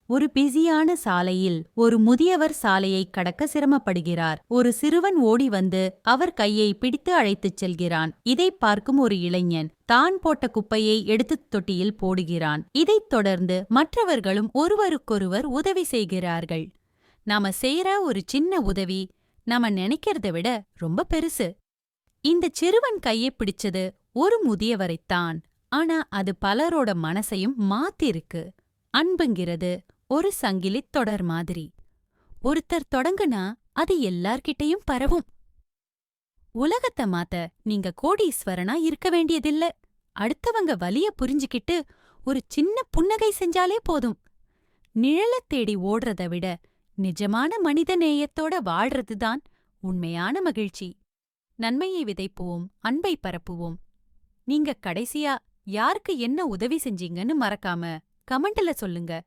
ஒரு பிஸியான சாலையில் ஒரு முதியவர் சாலையை கடக்க சிரமப்படுகிறார். ஒரு சிறுவன் ஓடி வந்து அவர் கையை பிடித்து அழைத்துச் செல்கிறான். இதை பார்க்கும் ஒரு இளைஞன் தான் போட்ட குப்பையை எடுத்து தொட்டியில் போடுகிறான். இதைத் தொடர்ந்து மற்றவர்களும் ஒருவருக்கொருவர் உதவி செய்கிறார்கள். நாம செய்யற ஒரு சின்ன உதவி நாம நினைக்கிறத விட ரொம்ப பெருசு. இந்த சிறுவன் கையை பிடிச்சது ஒரு முதியவரைத்தான். ஆனா அது பலரோட மனசையும் மாத்திருக்கு. அன்புங்கிறது ஒரு சங்கிலித் தொடர் மாதிரி. ஒருத்தர் தொடங்குனா அது எல்லார்கிட்டயும் பரவும். உலகத்த மாத்த நீங்க கோடீஸ்வரனா இருக்க வேண்டியதில்ல. அடுத்தவங்க வலிய புரிஞ்சுக்கிட்டு ஒரு சின்ன புன்னகை செஞ்சாலே போதும். நிழலத் தேடி ஓடுறத விட நிஜமான மனித நேயத்தோட வாழ்றதுதான் உண்மையான மகிழ்ச்சி. நன்மையை விதைப்போம், அன்பை பரப்புவோம். நீங்க கடைசியா யாருக்கு என்ன உதவி செஞ்சீங்கன்னு மறக்காம கமெண்ட்ல சொல்லுங்க.